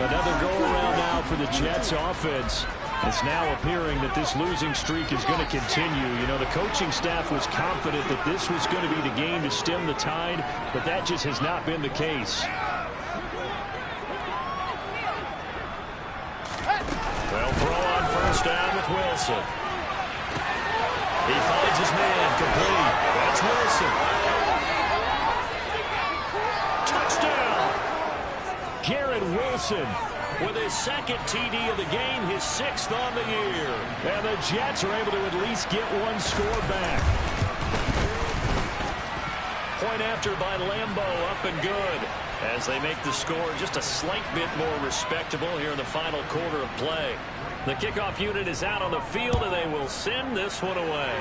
Another go-around now for the Jets offense. It's now appearing that this losing streak is going to continue. You know, the coaching staff was confident that this was going to be the game to stem the tide, but that just has not been the case. Well, throw on first down with Wilson. He finds his man, complete. That's Wilson. Touchdown! Garrett Wilson with his second TD of the game, his 6th on the year. And the Jets are able to at least get one score back. Point after by Lambeau, up and good, as they make the score just a slight bit more respectable here in the final quarter of play. The kickoff unit is out on the field, and they will send this one away.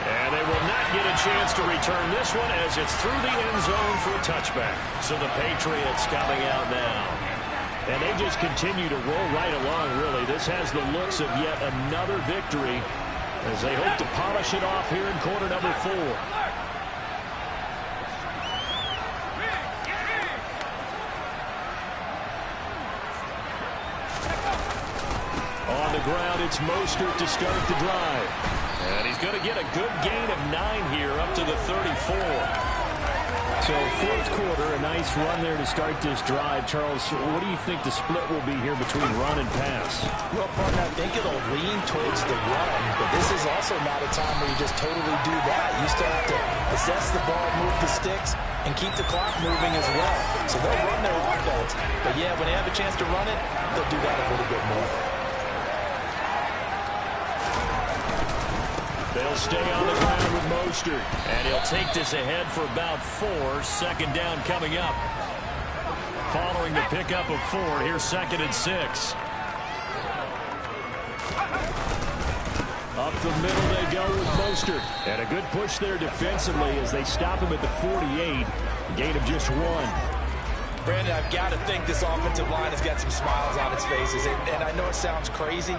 And they will not get a chance to return this one as it's through the end zone for a touchback. So the Patriots coming out now. And they just continue to roll right along, really. This has the looks of yet another victory as they hope to polish it off here in quarter number 4. On the ground, it's Mostert to start the drive. And he's going to get a good gain of 9 here up to the 34. So fourth quarter, a nice run there to start this drive. Charles, what do you think the split will be here between run and pass? Well, partner, I think it'll lean towards the run, but this is also not a time where you just totally do that. You still have to possess the ball, move the sticks, and keep the clock moving as well. So they'll run their offense. But yeah, when they have a chance to run it, they'll do that a little bit more. They'll stay on the ground with Mostert. And he'll take this ahead for about 4. Second down coming up. Following the pickup of 4, here's 2nd and 6. Up the middle they go with Mostert. And a good push there defensively as they stop him at the 48. A gain of just 1. Brandon, I've got to think this offensive line has got some smiles on its faces. And I know it sounds crazy,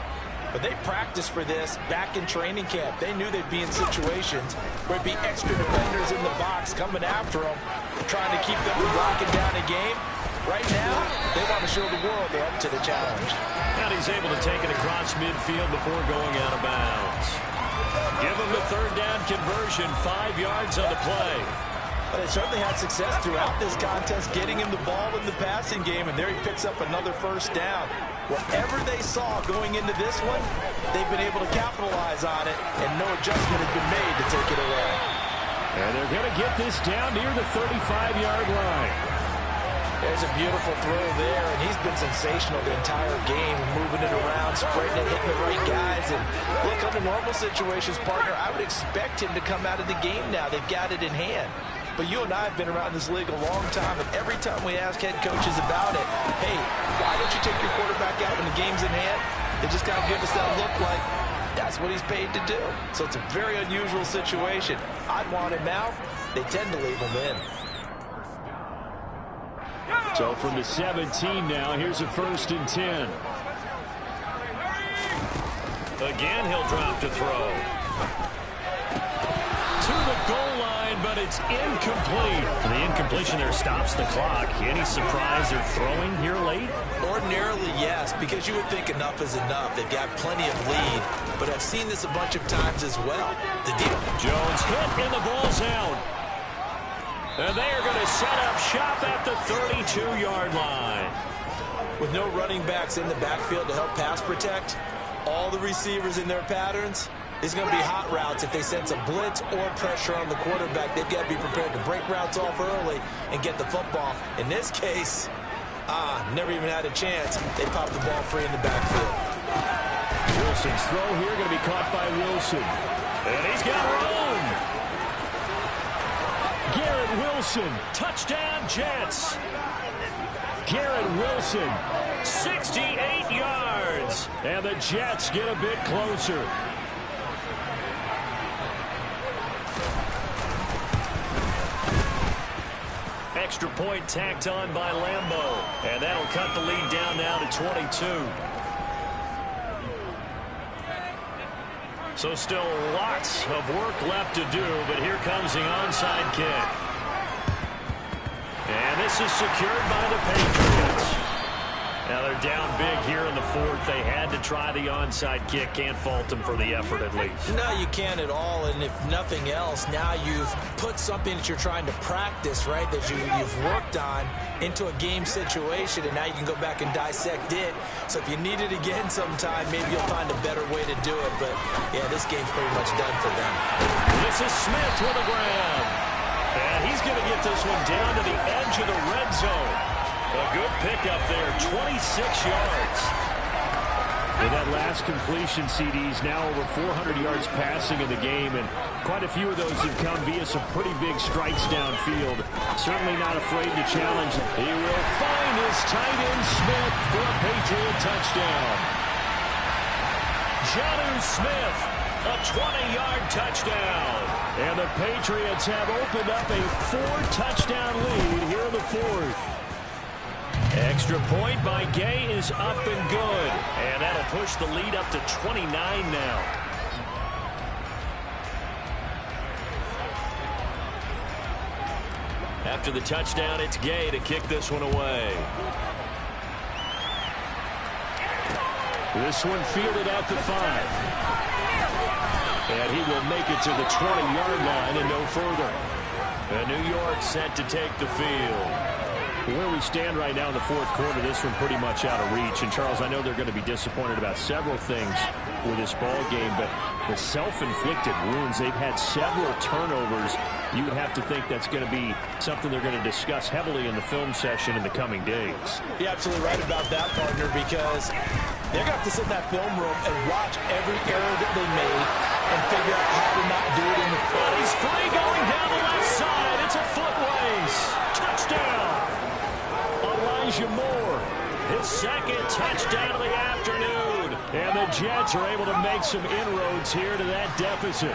but they practiced for this back in training camp. They knew they'd be in situations where it'd be extra defenders in the box coming after them, trying to keep them from locking down a game. Right now, they want to show the world they're up to the challenge. And he's able to take it across midfield before going out of bounds. Give him the 3rd down conversion, 5 yards on the play. But they certainly had success throughout this contest, getting him the ball in the passing game, and there he picks up another 1st down. Whatever they saw going into this one, they've been able to capitalize on it, and no adjustment has been made to take it away. And they're going to get this down near the 35-yard line. There's a beautiful throw there, and he's been sensational the entire game, moving it around, spreading it, hitting the right guys. And look, under normal situations, partner, I would expect him to come out of the game now. They've got it in hand. But you and I have been around this league a long time, and every time we ask head coaches about it, hey, why don't you take your quarterback out when the game's in hand? They just kind of give us that look like that's what he's paid to do. So it's a very unusual situation. I'd want him out. They tend to leave him in. So from the 17 now, here's a 1st and 10. Again, he'll drop to throw. To the goal line, but it's incomplete. The incompletion there stops the clock. Any surprise they're throwing here late? Ordinarily, yes, because you would think enough is enough. They've got plenty of lead, but I've seen this a bunch of times as well. Jones hit, and the ball's out. And they are going to set up shop at the 32-yard line. With no running backs in the backfield to help pass protect, all the receivers in their patterns, it's going to be hot routes. If they sense a blitz or pressure on the quarterback, they've got to be prepared to break routes off early and get the football. In this case, never even had a chance. They popped the ball free in the backfield. Wilson's throw here going to be caught by Wilson. And he's got room. Garrett Wilson, touchdown Jets. Garrett Wilson, 68 yards. And the Jets get a bit closer. extra point tacked on by Lambeau. And that'll cut the lead down now to 22. So still lots of work left to do, but here comes the onside kick. And this is secured by the Patriots. Now they're down big here in the fourth. They had to try the onside kick. Can't fault them for the effort at least. No, you can't at all. And if nothing else, now you've put something that you're trying to practice, right, that you've worked on into a game situation, and now you can go back and dissect it. So if you need it again sometime, maybe you'll find a better way to do it. But, yeah, this game's pretty much done for them. This is Smith with a grab. And he's going to get this one down to the edge of the red zone. A good pickup there, 26 yards. With that last completion, CD's now over 400 yards passing in the game, and quite a few of those have come via some pretty big strikes downfield. Certainly not afraid to challenge. He will find his tight end Smith for a Patriot touchdown. Jonnu Smith, a 20-yard touchdown. And the Patriots have opened up a 4-touchdown lead here in the fourth. Extra point by Gay is up and good. And that'll push the lead up to 29 now. After the touchdown, it's Gay to kick this one away. This one fielded out to 5. And he will make it to the 20-yard line and no further. And New York set to take the field. Where we stand right now in the fourth quarter, this one pretty much out of reach. And, Charles, I know they're going to be disappointed about several things with this ball game, but the self-inflicted wounds, they've had several turnovers. You would have to think that's going to be something they're going to discuss heavily in the film session in the coming days. You're absolutely right about that, partner, because they're going to have to sit in that film room and watch every error that they made and figure out how to not do it in the field. He's free going down the left side. It's a foot race. Touchdown. Elijah Moore, his second touchdown of the afternoon. And the Jets are able to make some inroads here to that deficit.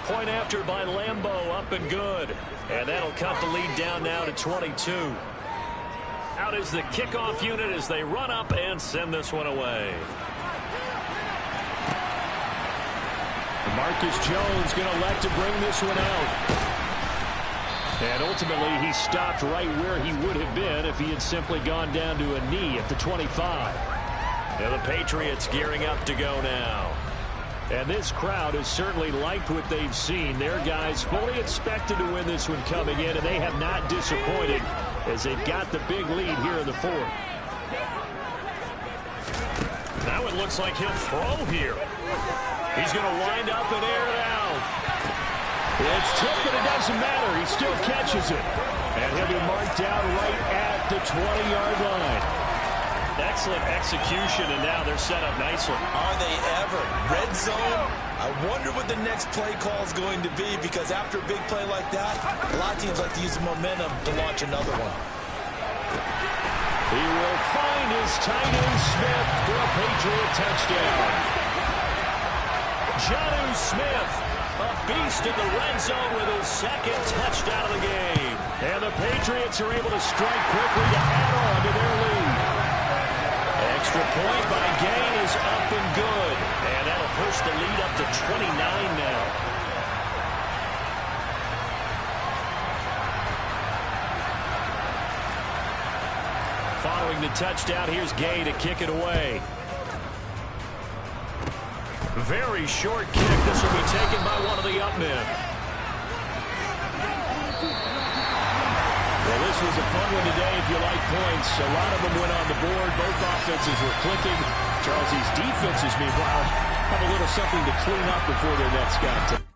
Point after by Lambeau, up and good. And that'll cut the lead down now to 22. Out is the kickoff unit as they run up and send this one away. Marcus Jones going to elect to bring this one out. And ultimately, he stopped right where he would have been if he had simply gone down to a knee at the 25. And the Patriots gearing up to go now. And this crowd has certainly liked what they've seen. Their guys fully expected to win this one coming in, and they have not disappointed as they've got the big lead here in the fourth. Now it looks like he'll throw here. He's going to wind up and air it out. It's tipped, but it doesn't matter. He still catches it. And he'll be marked down right at the 20-yard line. Excellent execution, and now they're set up nicely. Are they ever? Red zone? I wonder what the next play call is going to be, because after a big play like that, a lot of teams like to use the momentum to launch another one. He will find his tight end Smith for a Patriot touchdown. Jonnu Smith, a beast in the red zone with his second touchdown of the game. And the Patriots are able to strike quickly to add on to their lead. Extra point by Gain is up and good. And that'll push the lead up to 29 now. Following the touchdown, here's Gay to kick it away. Very short kick. This will be taken by one of the up men. Well, this was a fun one today if you like points. A lot of them went on the board. Both offenses were clicking. Charles, these defenses, meanwhile, have a little something to clean up before their next contact.